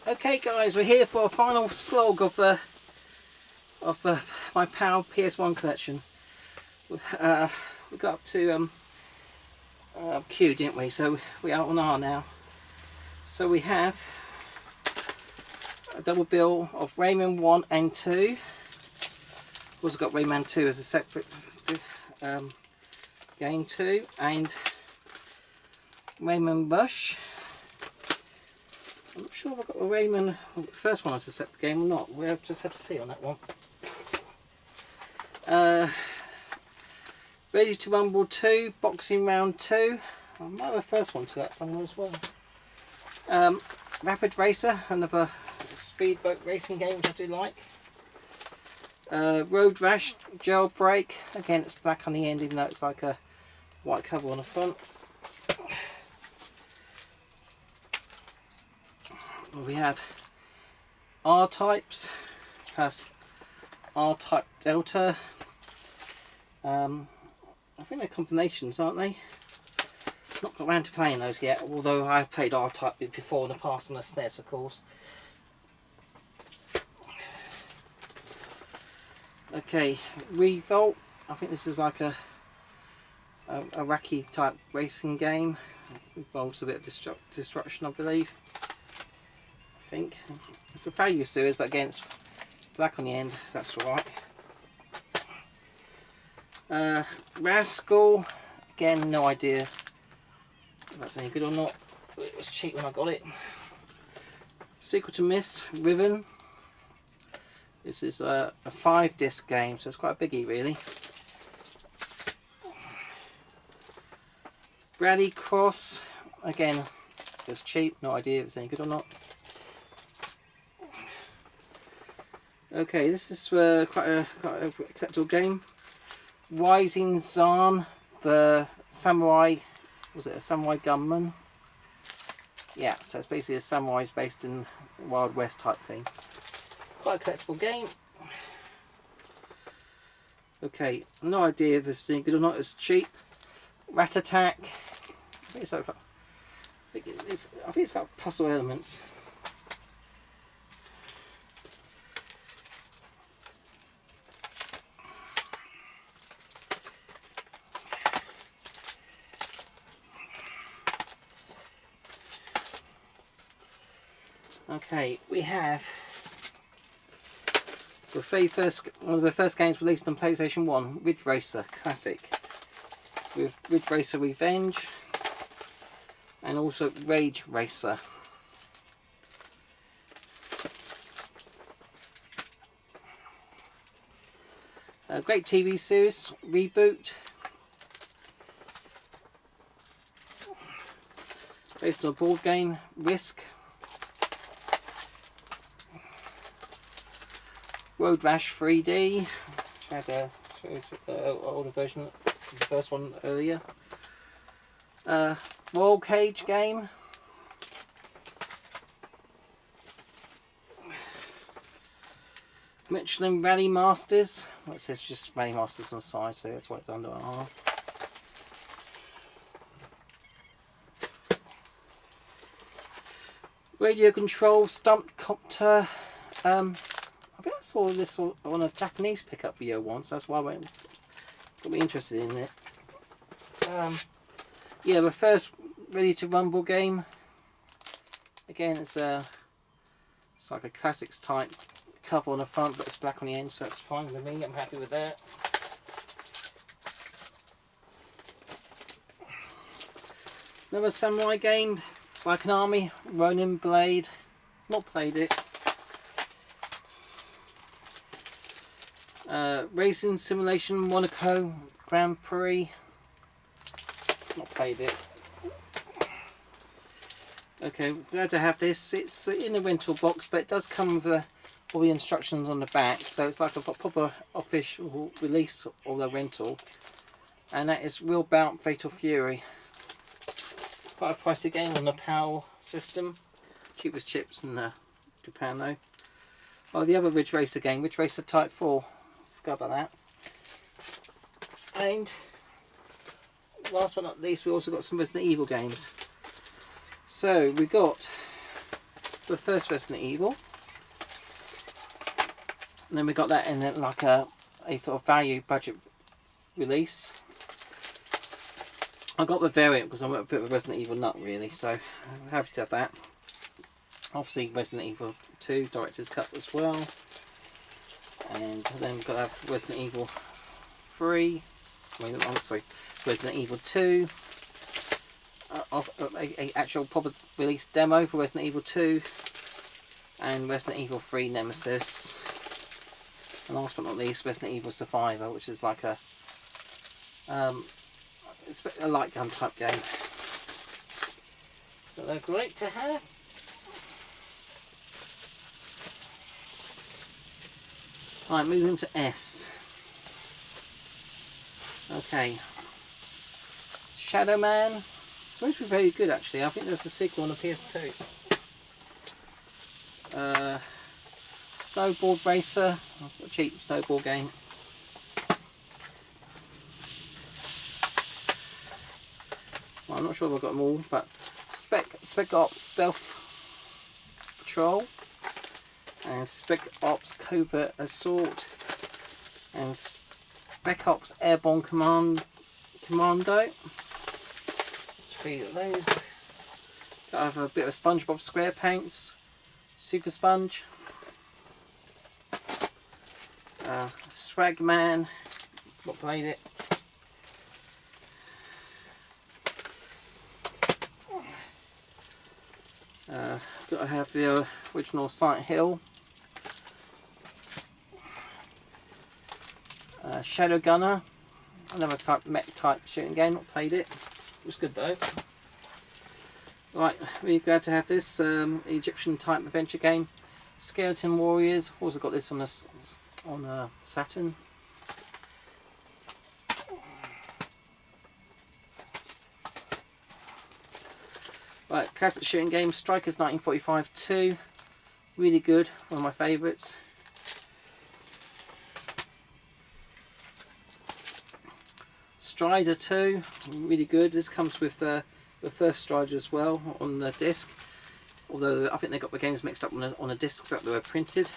Okay guys, we're here for a final slog of my PAL PS1 collection. We got up to Q, didn't we? So we are on R now. So we have a double bill of Rayman 1 and 2. Also got Rayman 2 as a separate game too, and Rayman Rush. I'm not sure if I've got a Rayman first one as a separate game or not. We'll just have to see on that one. Ready to Rumble 2, Boxing Round 2. I might have a first one to that somewhere as well. Rapid Racer, another speedboat racing game which I do like. Road Rash Jailbreak. Again, it's black on the end, even though it's like a white cover on the front. We have R-Types plus R-Type Delta. I think they're combinations, aren't they? Not got around to playing those yet, although I've played R-Type before in the past on the SNES, of course. Okay, Revolt. I think this is like a Iraqi type racing game. Involves a bit of destruction, I believe. I think it's a value series, but again it's black on the end, so that's alright. Rascal, again no idea if that's any good or not, but it was cheap when I got it. Sequel to Myst, Riven. This is a 5-disc game, so it's quite a biggie really. Rally Cross, again it was cheap, no idea if it's any good or not. Okay, this is quite a collectible game. Rising Zan, the samurai, was it a samurai gunman? Yeah, so it's basically a samurais based in Wild West type thing. Quite a collectible game. Okay, no idea if it's any good or not, it's cheap. Rat Attack. I think it's got puzzle elements. Okay, we have one of the first games released on PlayStation 1, Ridge Racer Classic, with Ridge Racer Revenge and also Rage Racer. A great TV series, Reboot, based on a board game, Risk. Road Rash 3D, I had a older version of the first one earlier. Roll Cage game. Michelin Rally Masters. Well, it says just Rally Masters on the side, so that's why it's under R. Radio Control Stumped Copter. I think I saw this on a Japanese pickup video once, that's why I got me interested in it. Yeah, the first Ready to Rumble game. Again, it's like a classics type cover on the front, but it's black on the end, so that's fine with me, I'm happy with that. Another samurai game, like an army, Ronin Blade. Not played it. Racing Simulation Monaco Grand Prix. Not played it. Okay, glad to have this. It's in a rental box, but it does come with all the instructions on the back, so it's like a proper official release of the rental. And that is Real Bout Fatal Fury. Quite a pricey game on the PAL system. Cheapest chips in Japan though. Oh, the other Ridge Racer game, Ridge Racer Type 4. Forgot about that. And last but not least, we also got some Resident Evil games. So we got the first Resident Evil. And then we got that in like a sort of value budget release. I got the variant because I'm a bit of a Resident Evil nut really, so I'm happy to have that. Obviously Resident Evil 2 Director's Cut as well. And then we've got to have Resident Evil 3. Sorry, Resident Evil 2. A actual proper release demo for Resident Evil 2. And Resident Evil 3 Nemesis. And last but not least, Resident Evil Survivor, which is like it's a light gun type game. So they're great to have. Right, moving to S. Okay. Shadow Man. It's supposed to be very good actually. I think there's a sequel on the PS2. Snowboard Racer. A cheap snowboard game. Well, I'm not sure if I've got them all, but Spec Ops Stealth Patrol. And Spec Ops Covert Assault, and Spec Ops Airborne Commando. Let's three of those. Got to have a bit of SpongeBob SquarePants, Super Sponge, Swagman, what played it? Got to have the original Silent Hill. Shadow Gunner, another mech type shooting game, not played it. It was good though. Right, really glad to have this Egyptian type adventure game. Skeleton Warriors, also got this on Saturn. Right, classic shooting game, Strikers 1945 2, really good, one of my favourites. Strider 2, really good. This comes with the first Strider as well on the disc. Although I think they got the games mixed up on the discs that they were printed.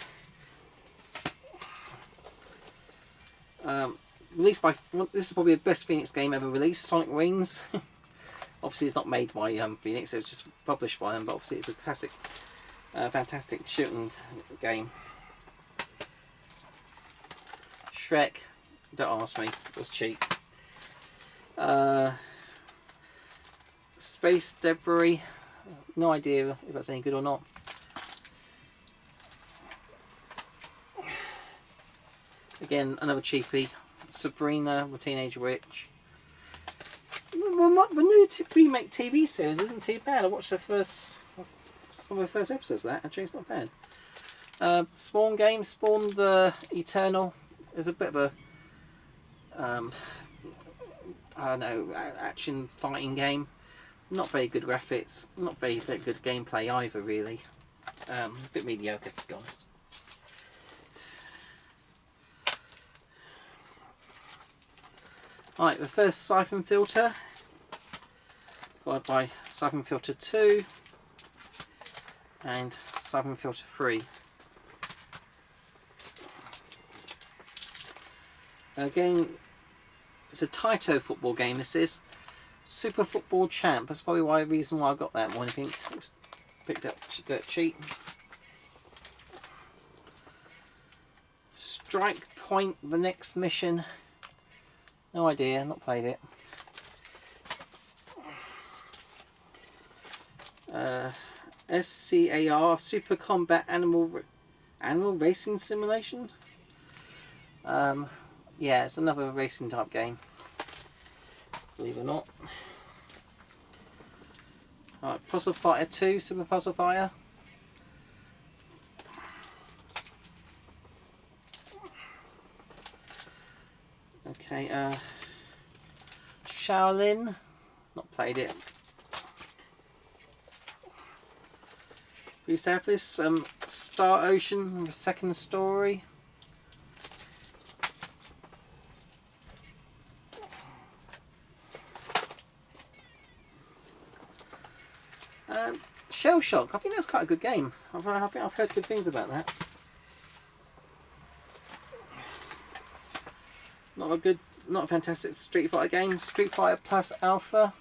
Released by, this is probably the best Phoenix game ever released, Sonic Wings. Obviously it's not made by Phoenix, it's just published by them, but obviously it's a classic, fantastic shooting game. Shrek, don't ask me, it was cheap. Space Debris, no idea if that's any good or not. Again, another cheapie. Sabrina, the Teenage Witch. The new remake TV series isn't too bad. I watched some of the first episodes of that. Actually, it's not bad. Spawn game, Spawn the Eternal. There's a bit of a I don't know, action fighting game. Not very good graphics, not very good gameplay either really. A bit mediocre to be honest. Right, the first Siphon Filter, followed by Siphon Filter 2 and Siphon Filter 3. Again, it's a Taito football game, this is. Super Football Champ, that's probably the reason why I got that more than I think. It was picked up dirt cheap. Strike Point, the next mission. No idea, not played it. SCAR, Super Combat Animal Racing Simulation. Yeah, it's another racing type game, believe it or not. Alright, Puzzle Fighter 2, Super Puzzle Fighter. Okay, Shaolin, not played it. We used to have this Star Ocean, the second story. Shell Shock. I think that's quite a good game. I've heard good things about that. Not a fantastic Street Fighter game. Street Fighter Plus Alpha.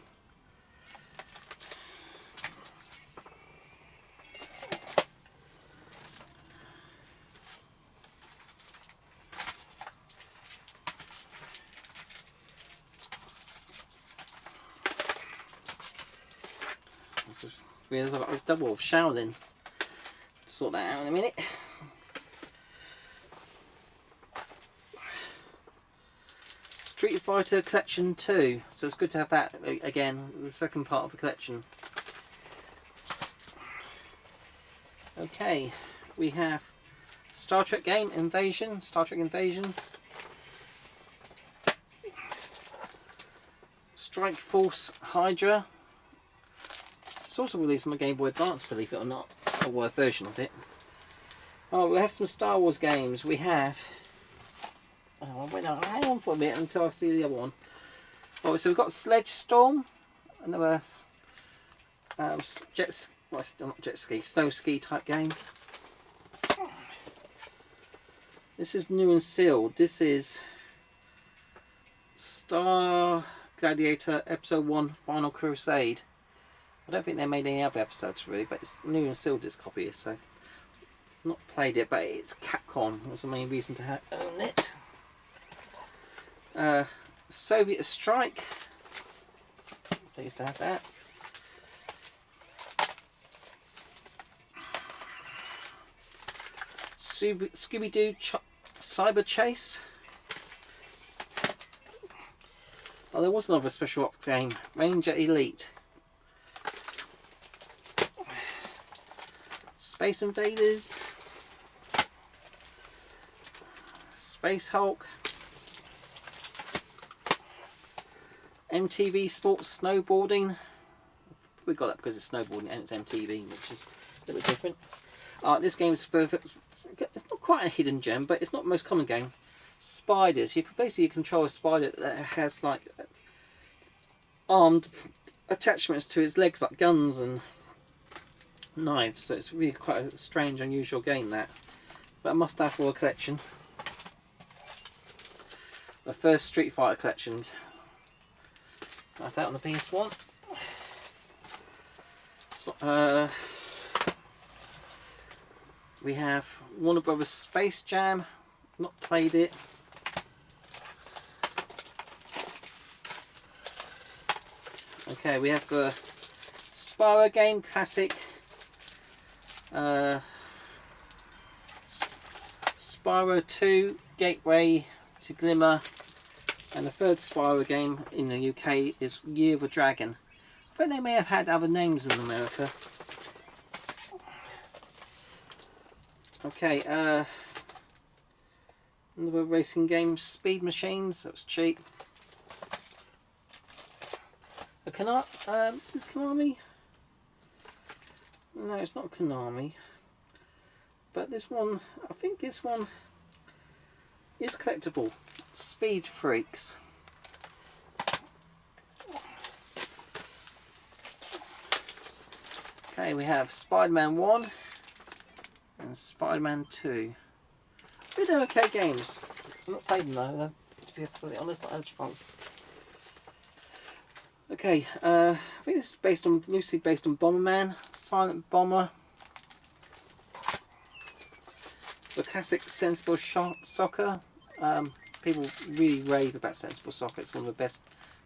There's a double of Shaolin. Sort that out in a minute. Street Fighter Collection 2. So it's good to have that again, the second part of the collection. Okay, we have Star Trek game Invasion. Star Trek Invasion. Strike Force Hydra. It's also released on the Game Boy Advance, believe it or not, or a version of it. Oh, we have some Star Wars games. We have. Oh, wait, no, hang on for a minute until I see the other one. Oh, so we've got Sledge Storm, another not jet ski, snow ski type game. This is new and sealed. This is Star Gladiator Episode 1 Final Crusade. I don't think they made any other episodes really, but it's new and sealed, this copy is, so I've not played it, but it's Capcom. That's the main reason to own it. Soviet Strike. Pleased to have that. Scooby-Doo Cyber Chase. Oh, there was another special ops game, Ranger Elite. Space Invaders. Space Hulk. MTV Sports Snowboarding. We got that because it's snowboarding and it's MTV, which is a little different. This game is perfect. It's not quite a hidden gem, but it's not the most common game. Spiders. You can basically control a spider that has like armed attachments to its legs, like guns and knives. So it's really quite a strange, unusual game, that. But a must-have for a collection. The first Street Fighter collection. Like that on the PS1. So, we have Warner Brothers Space Jam. Not played it. Okay, we have the Spyro game classic. Spyro 2 Gateway to Glimmer. And the third Spyro game in the UK is Year of the Dragon. I think they may have had other names in America. Okay, another racing game, Speed Machines. That's cheap. A this is Konami. No, it's not Konami. But this one, I think this one is collectible. Speed Freaks. Okay, we have Spider-Man 1 and Spider-Man 2. They're okay games. I've not played them though, to be completely honest, not had a chance. Okay, I think this is loosely based on Bomberman, Silent Bomber. The classic Sensible Soccer. People really rave about Sensible Soccer. It's one of the best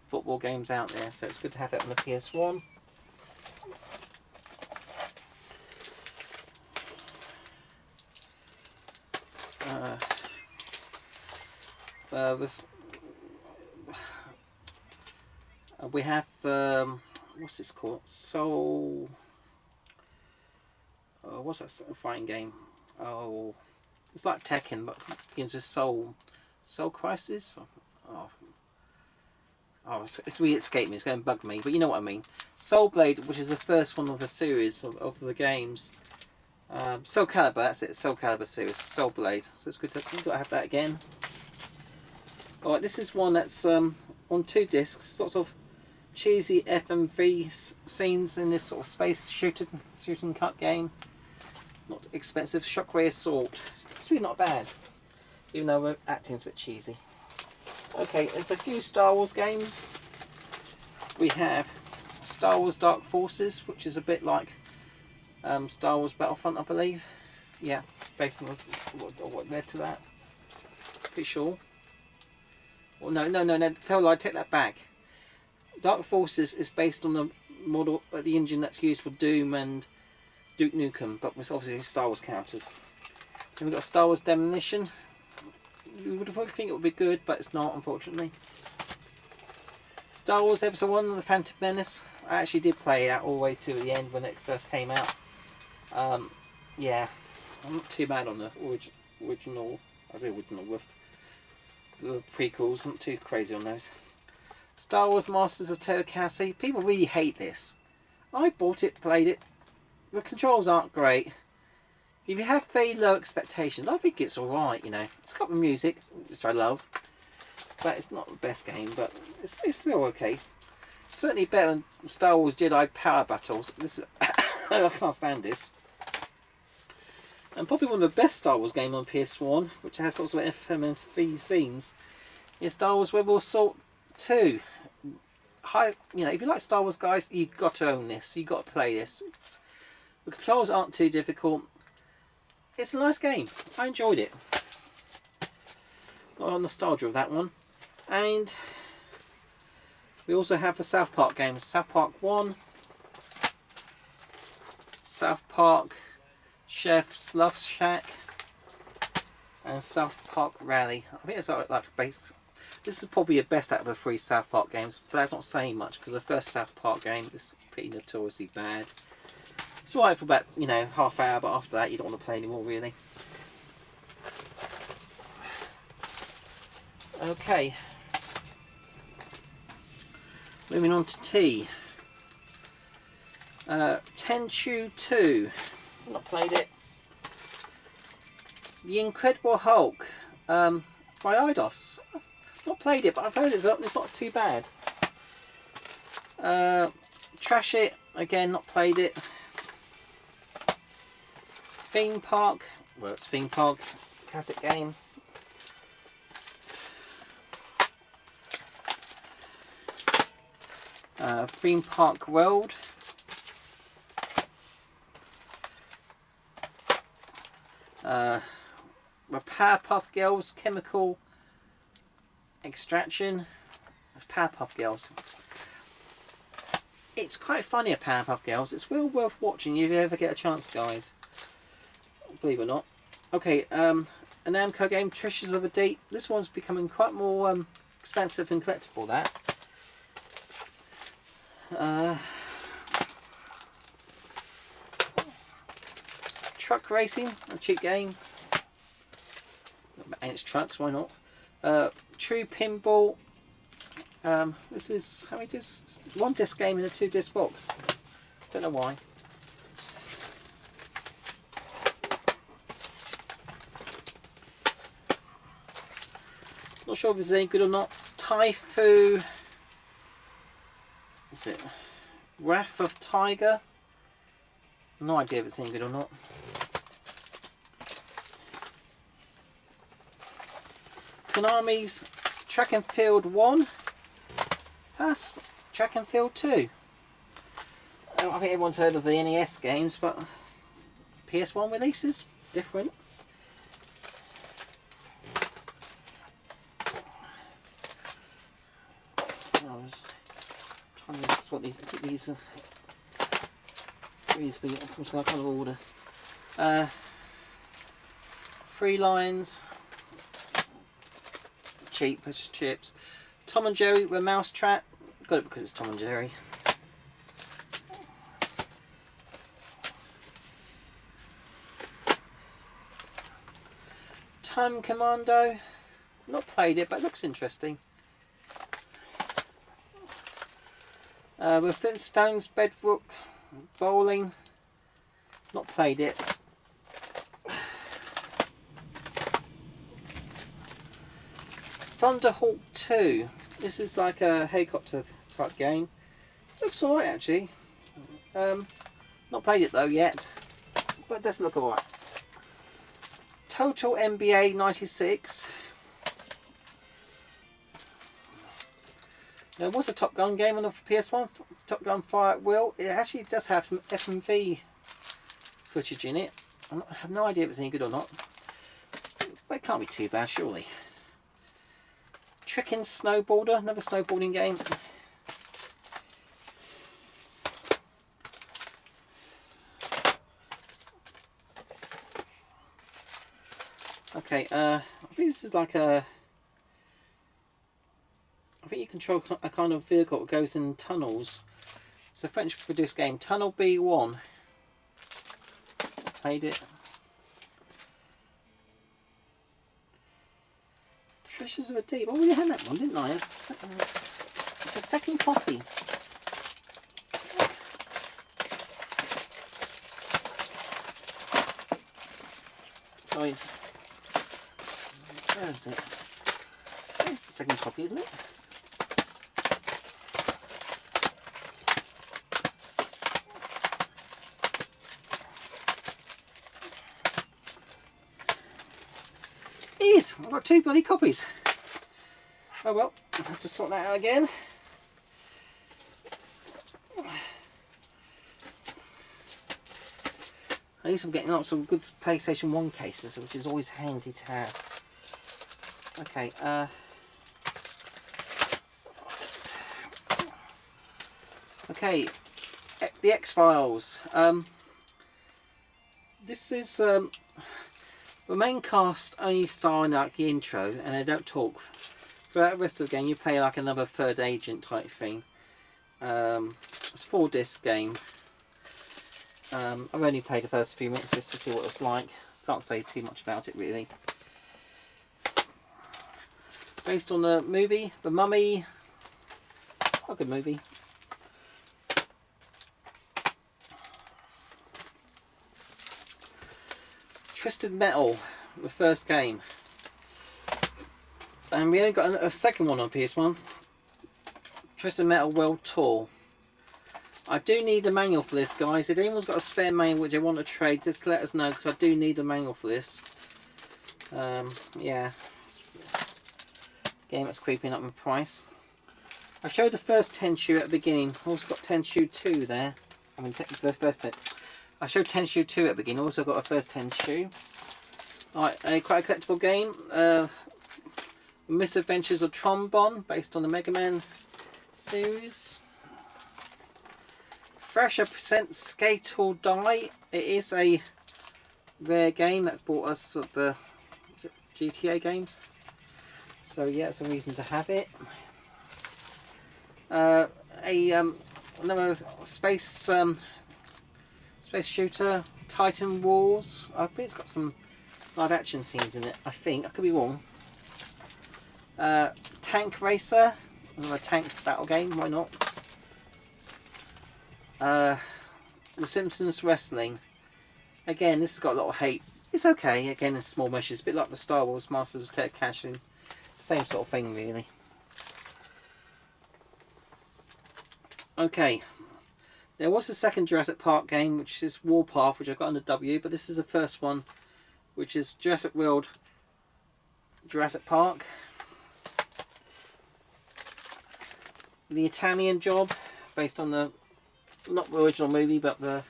football games out there, so it's good to have it on the PS1. We have what's this called? Soul. What's that fighting game? Oh, it's like Tekken, but it begins with Soul. Soul Crisis. It's really escaped me. It's going to bug me, but you know what I mean. Soul Blade, which is the first one of the series of the games. Soul Calibur, that's it. Soul Calibur series. Soul Blade. So it's good to have that again. Alright, this is one that's on 2 discs, sort of cheesy FMV scenes in this sort of space shooting cut game. Not expensive. Shockwave Assault. It's really not bad, even though the acting's a bit cheesy. Okay, there's a few Star Wars games. We have Star Wars Dark Forces, which is a bit like Star Wars Battlefront, I believe. Yeah, based on what led to that. Pretty sure. Well, no. Tell a lie, take that back. Dark Forces is based on the model, the engine that's used for Doom and Duke Nukem, but with obviously Star Wars characters. Then we've got Star Wars Demolition. You would think it would be good, but it's not, unfortunately. Star Wars Episode 1, The Phantom Menace. I actually did play that all the way to the end when it first came out. Yeah, I'm not too bad on the original, I say original, with the prequels. I'm not too crazy on those. Star Wars Masters of Teräs. People really hate this. I bought it, played it. The controls aren't great. If you have very low expectations, I think it's alright, you know. It's got the music, which I love. But it's not the best game, but it's still okay. Certainly better than Star Wars Jedi Power Battles. This is I can't stand this. And probably one of the best Star Wars games on PS1, which has lots of FMV scenes, is Star Wars Rebel Assault 2. You know, if you like Star Wars, guys, you've got to own this. You've got to play this. The controls aren't too difficult. It's a nice game. I enjoyed it. A lot of nostalgia of that one. And we also have the South Park games. South Park 1, South Park Chef's Love Shack, and South Park Rally. I think it's like a base. This is probably the best out of the 3 South Park games, but that's not saying much because the first South Park game is pretty notoriously bad. It's alright for about, you know, half hour, but after that you don't want to play anymore, really. Okay. Moving on to T. Tenchu 2. I've not played it. The Incredible Hulk by Eidos. I've not played it, but I've heard it's not too bad. Trash It. Again, not played it. Theme Park. Well, it's Theme Park. Classic game. Theme Park World. The Powerpuff Girls Chemical Extraction. That's Powerpuff Girls. It's quite funny at Powerpuff Girls. It's well worth watching if you ever get a chance, guys. Believe it or not. Okay, an Namco game, Treasures of the Deep. This one's becoming quite more expensive and collectible, that. Truck Racing, a cheap game. And it's trucks, why not? True Pinball. This is, how many discs? 1 disc game in a 2 disc box. Don't know why. Not sure if it's any good or not. Taifu. What's it? Wrath of Tiger. No idea if it's any good or not. Konami's Track and Field 1. That's Track and Field 2. I think everyone's heard of the NES games, but PS1 releases different. I was trying to sort these be some kind of order. 3 lines. Cheap as chips. Tom and Jerry with Mousetrap. Got it because it's Tom and Jerry. Time Commando. Not played it, but it looks interesting. With Flintstones, Bedrock, Bowling. Not played it. Thunderhawk 2. This is like a helicopter type game. Looks alright actually. Not played it though yet, but it does look alright. Total NBA 96. There was a Top Gun game on the PS1, Top Gun Fire at Will. It actually does have some FMV footage in it. I have no idea if it's any good or not, but it can't be too bad surely. Tricking Snowboarder, another snowboarding game. Okay, I think this is like a... I think you control a kind of vehicle that goes in tunnels. It's a French produced game, Tunnel B1. Played it. Treasures of a Deep. Oh, we had that one, didn't I? It's a second copy. Sorry, where is it? It's the second copy, isn't it? It is! I've got 2 bloody copies. Oh well, I'll have to sort that out again. At least I'm getting out some good PlayStation 1 cases, which is always handy to have. Okay, okay, the X-Files. This is the main cast only star in like the intro, and they don't talk. Throughout the rest of the game, you play like another third agent type thing. It's a 4-disc game. I've only played the first few minutes just to see what it was like. Can't say too much about it really. Based on the movie, The Mummy. A good movie. Twisted Metal, the first game. And we only got a second one on PS1. Twisted Metal World Tour. I do need a manual for this, guys. If anyone's got a spare manual which they want to trade, just let us know, because I do need a manual for this. Yeah. Game that's creeping up in price. I showed the first Tenchu at the beginning. I also got Tenchu 2 there. I mean, the first ten. I showed Tenchu 2 at the beginning. Also got a first Tenchu. Alright, quite a collectible game. Misadventures of Trombone, based on the Mega Man series. Thrasher presents Skate or Die. It is a rare game that's brought us the GTA games. So yeah, it's a reason to have it. Another space shooter, Titan Wars. I think it's got some live action scenes in it. I think I could be wrong. Tank Racer, another tank battle game. Why not? The Simpsons Wrestling. Again, this has got a lot of hate. It's okay. Again, in small measures, a bit like the Star Wars Masters of Ted Cashin. Same sort of thing, really. Okay. There was a second Jurassic Park game, which is Warpath, which I got under W, but this is the first one, which is Jurassic World Jurassic Park. The Italian Job, based on the, not the original movie, but the,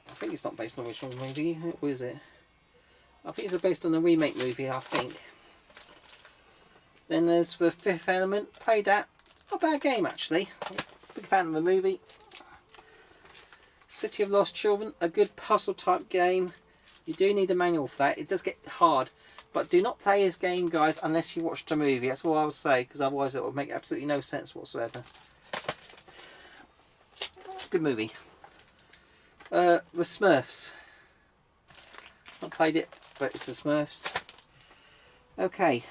I think it's not based on the original movie, what is it? I think it's based on the remake movie, I think. Then there's The Fifth Element, played that, not a bad game actually, big fan of the movie. City of Lost Children, a good puzzle type game. You do need a manual for that, it does get hard. But do not play this game, guys, unless you watch the movie. That's all I would say, because otherwise it would make absolutely no sense whatsoever. Good movie. The Smurfs. Not played it, but it's the Smurfs. Okay,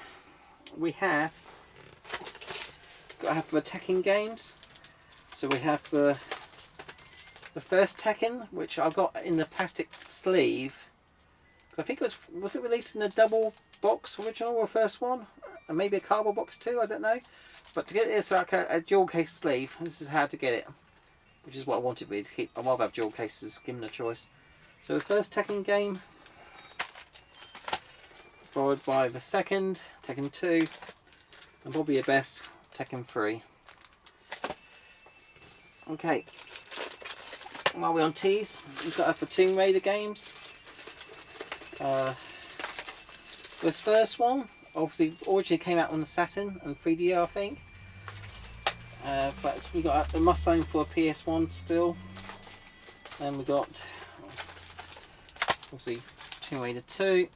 we have got to have the Tekken games. So we have the first Tekken, which I got in the plastic sleeve. I think it was it released in a double box original or first one, and maybe a cardboard box too, I don't know, But to get this like a dual case sleeve, this is how to get it, which is what I wanted really to keep. I'd rather have dual cases given a choice. So the first Tekken game, followed by the second, Tekken 2, and probably your best, Tekken 3. Okay, while we're on teas, we've got for Tomb Raider games. This first one, obviously, originally came out on the Saturn and 3D, I think. But we got a Mustang for PS1 still. Then we got, obviously, Tomb Raider 2,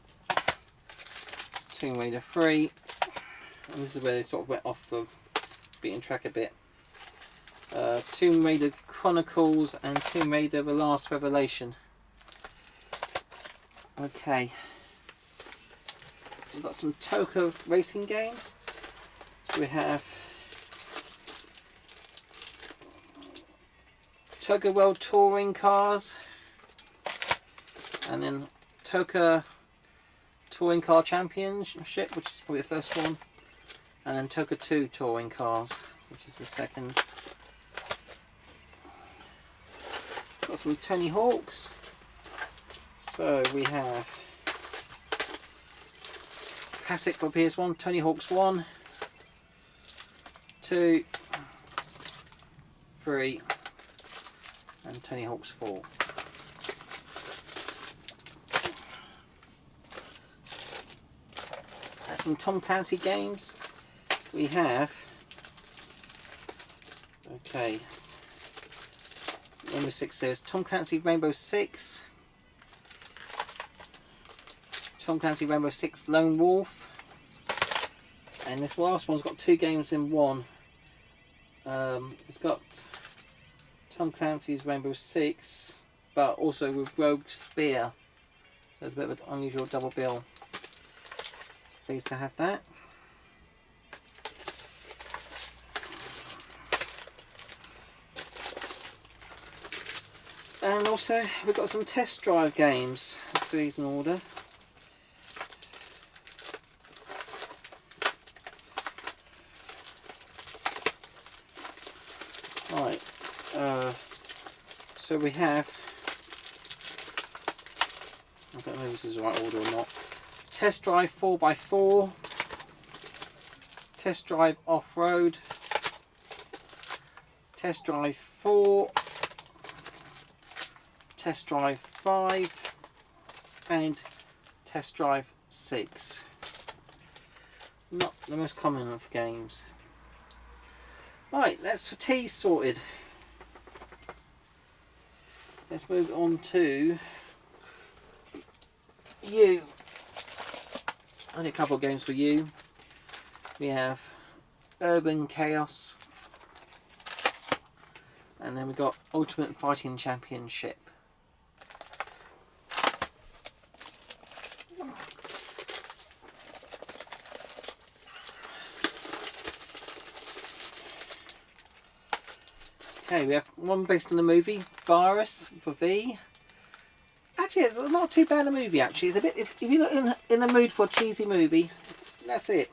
Tomb Raider 3, and this is where they sort of went off the beaten track a bit. Tomb Raider Chronicles and Tomb Raider The Last Revelation. Okay. We've got some Toka racing games. So we have Toka World Touring Cars, and then Toka Touring Car Championship, which is probably the first one, and then Toka 2 Touring Cars, which is the second. Got some Tony Hawks. So we have classic for PS1, Tony Hawk's 1, 2, 3, and Tony Hawk's 4. That's some Tom Clancy games. We have, okay, Rainbow Six Series, Tom Clancy Rainbow Six, Tom Clancy Rainbow Six Lone Wolf, and this last one's got 2 games in one. It's got Tom Clancy's Rainbow Six, but also with Rogue Spear, so it's a bit of an unusual double bill. Pleased to have that. And also we've got some test drive games. Let's do these in order. Right, so we have, I don't know if this is the right order or not. Test Drive 4x4, Test Drive Off-Road, Test Drive 4, Test Drive 5, and Test Drive 6. Not the most common of games. Right, that's for tea sorted. Let's move on to you. Only a couple of games for you. We have Urban Chaos, and then we've got Ultimate Fighting Championship. Okay, we have one based on the movie Virus for V. Actually, it's not too bad a movie. Actually, it's a bit. If you're not in the mood for a cheesy movie, that's it.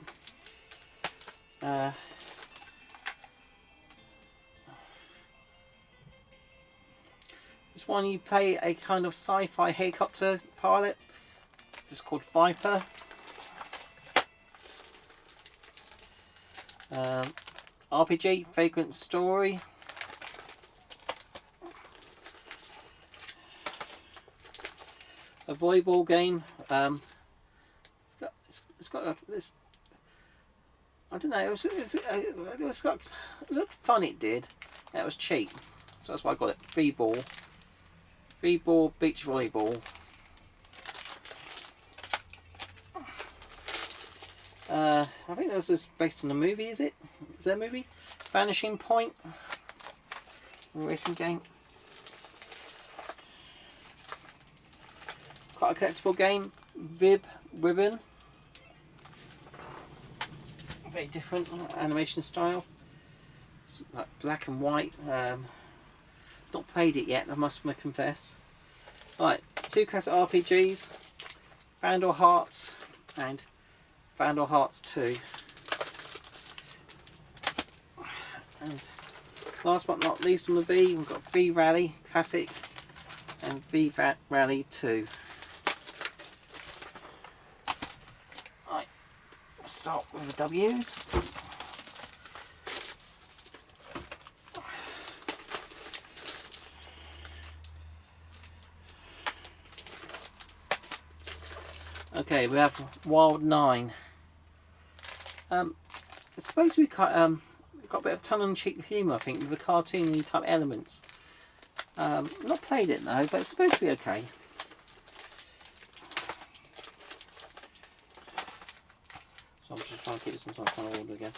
This one you play a kind of sci-fi helicopter pilot. It's called Viper. RPG Vagrant Story. A volleyball game. It's got this. I don't know. It looked fun. It did. It was cheap, so that's why I got it. Free ball beach volleyball. I think that was just based on the movie. Is it? Is that a movie? Vanishing Point. A racing game. Quite a collectible game. Ribbon. Very different animation style. It's like black and white. Not played it yet, I must confess. Right, 2 classic RPGs. Vandal Hearts and Vandal Hearts 2. And last but not least on the V, we've got V Rally Classic and V Rally 2. Right, let's start with the W's. Okay, we have Wild 9. It's supposed to be quite, got a bit of tongue-in-cheek humour, I think, with the cartoony type elements. Not played it though, but it's supposed to be okay. So I'm just trying to keep this in some kind of order again.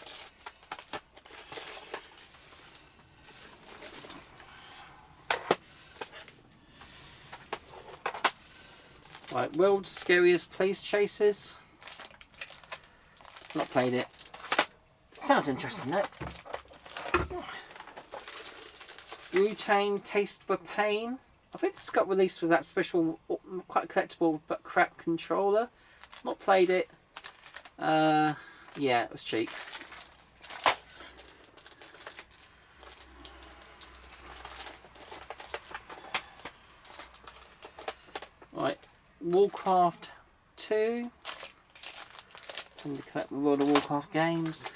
Right, World's Scariest Police Chases. Not played it. Sounds interesting though. Butane Taste for Pain. I think this got released with that special, quite collectible but crap controller. Not played it. Yeah, it was cheap. Right, Warcraft 2. Tend to collect the World of Warcraft games.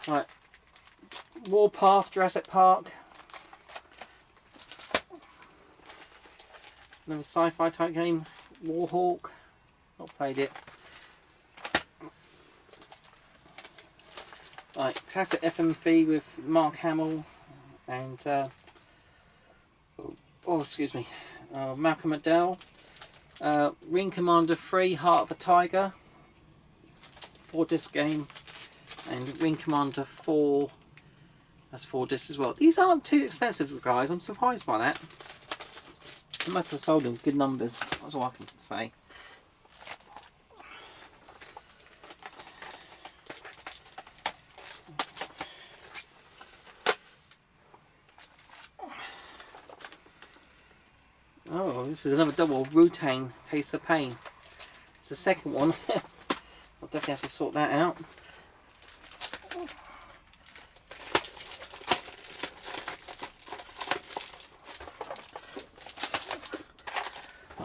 Right, Warpath Jurassic Park. Another sci-fi type game. Warhawk. Not played it. Right, classic FMV with Mark Hamill and Malcolm McDowell. Ring Commander 3, Heart of a Tiger. 4-disc game. And Ring Commander 4, that's 4 discs as well. These aren't too expensive, guys. I'm surprised by that. They must have sold in good numbers. That's all I can say. Oh, this is another double Butane Taste of Pain. It's the second one. I'll definitely have to sort that out.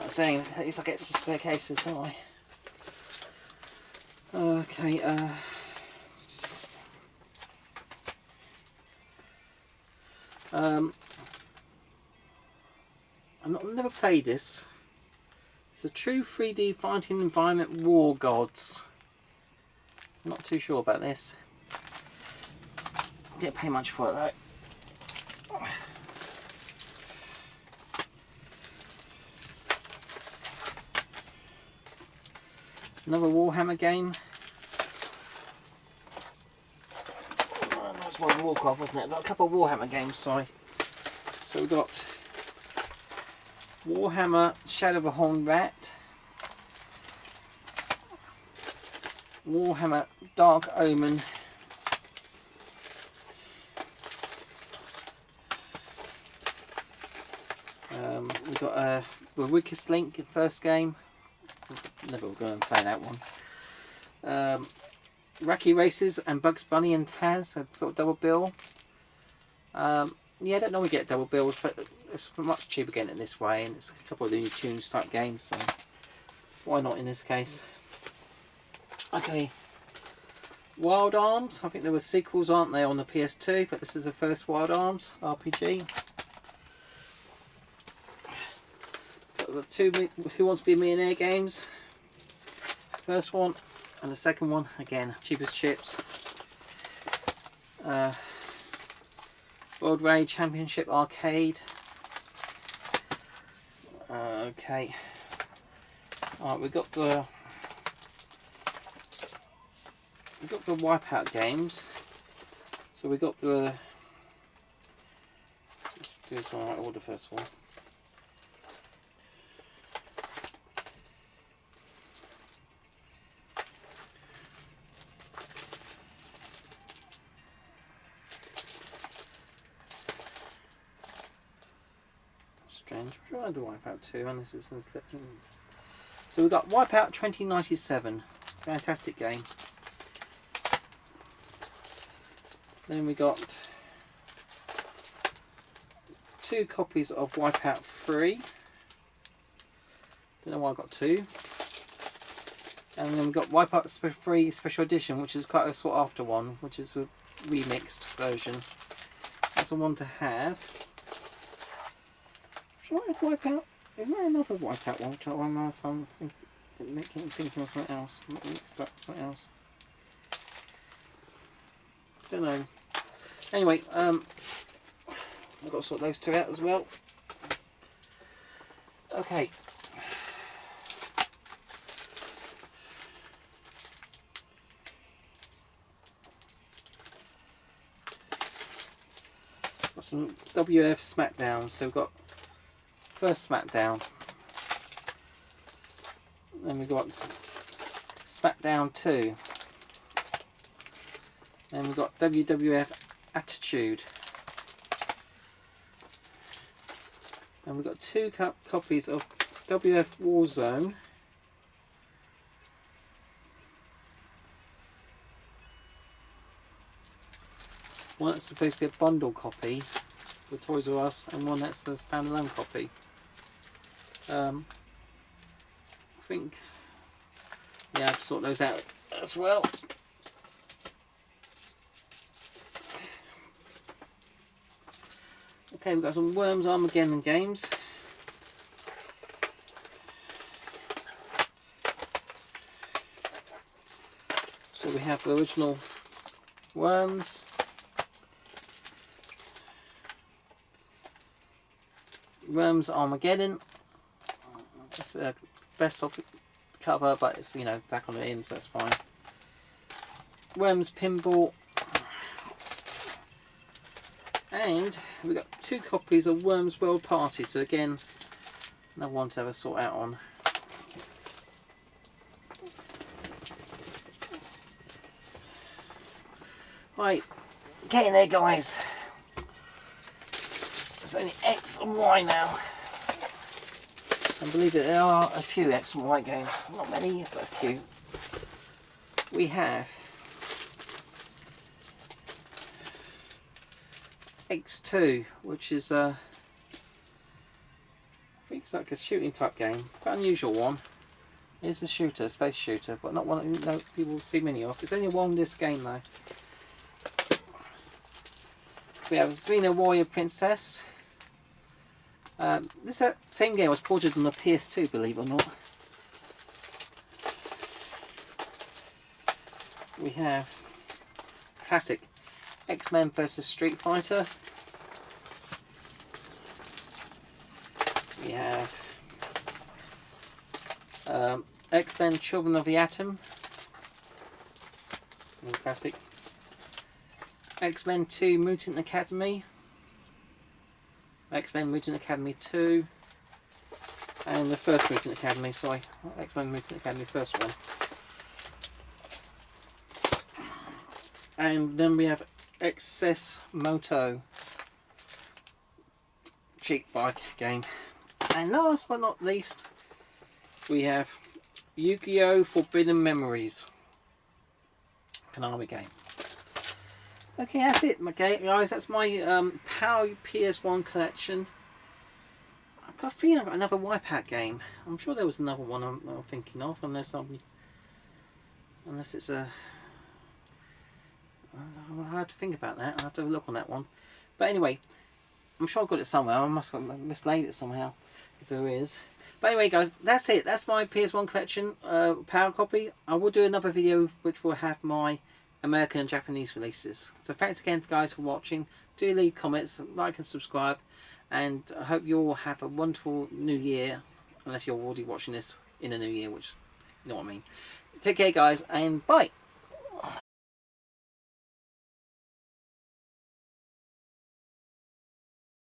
Saying at least I get some spare cases, don't I? Okay, I've never played this. It's a true 3D fighting environment, War Gods. I'm not too sure about this. Didn't pay much for it though. Another Warhammer game. Oh, that's one Warcraft, wasn't it? Got a couple of Warhammer games, sorry. So we've got Warhammer Shadow of the Horned Rat. Warhammer Dark Omen. We've got the Weakest Link, first game. Never going to play that one. Wacky Races and Bugs Bunny and Taz, a sort of double bill. Yeah, I don't normally get double bills, but it's much cheaper getting it this way, and it's a couple of Looney Tunes type games, so why not in this case? Okay, Wild Arms. I think there were sequels, aren't there, on the PS2, but this is the first Wild Arms RPG. Got the two Who Wants to Be a Millionaire games. First one and the second one, again, cheap as chips. World Rally Championship Arcade. Okay. Alright, we've got the Wipeout games. So we got the, let's do this one in the right order first of all. I'll do Wipeout 2, and this is an collection. So we've got Wipeout 2097. Fantastic game. Then we got 2 copies of Wipeout 3. Don't know why I got 2. And then we've got Wipeout 3 Special Edition, which is quite a sought after one, which is a remixed version. That's a one to have. Should I have Wipeout? Isn't there another Wipeout one? Which I'm thinking of something else. Mixed up something else. Don't know. Anyway, I've got to sort those 2 out as well. Okay. Got some WF Smackdown. So we've got first Smackdown. Then we've got Smackdown 2. Then we've got WWF Attitude. And we've got 2 copies of WF Warzone. One that's supposed to be a bundle copy for Toys R Us, and one that's the standalone copy. I think, yeah, I have to sort those out as well. Okay, we've got some Worms Armageddon games. So we have the original Worms. Worms Armageddon. It's a best of cover, but it's, you know, back on the in, so it's fine. Worms Pinball. And we've got 2 copies of Worms World Party. So again, another one to have a sort out on. Right, getting there, guys. There's only X and Y now. And believe it, there are a few X and Y games. Not many, but a few. We have X2, which is I think it's like a shooting type game. Quite unusual one. It's a shooter, space shooter, but not one that people see many of. It's only a 1-disc game though. We have Xena Warrior Princess. This same game was ported on the PS2, believe it or not. We have classic X-Men vs Street Fighter. We have X-Men Children of the Atom. Classic. X-Men 2 Mutant Academy. X-Men Mutant Academy 2. And the first Mutant Academy, sorry. X-Men Mutant Academy, first one. And then we have XS Moto cheap bike game. And last but not least, we have Yu-Gi-Oh! Forbidden Memories Konami game. Okay, that's it, okay, guys. That's my Power PS1 collection. I've got a feeling I've got another Wipeout game. I'm sure there was another one I'm thinking of, unless it's a. I'll have to think about that. I'll have to have a look on that one. But anyway, I'm sure I've got it somewhere. I must have mislaid it somehow, if there is. But anyway, guys, that's it. That's my PS1 collection, Power copy. I will do another video which will have my American and Japanese releases. So thanks again, guys, for watching. Do leave comments, like and subscribe, and I hope you all have a wonderful new year, unless you're already watching this in the new year, which, you know what I mean. Take care, guys, and bye.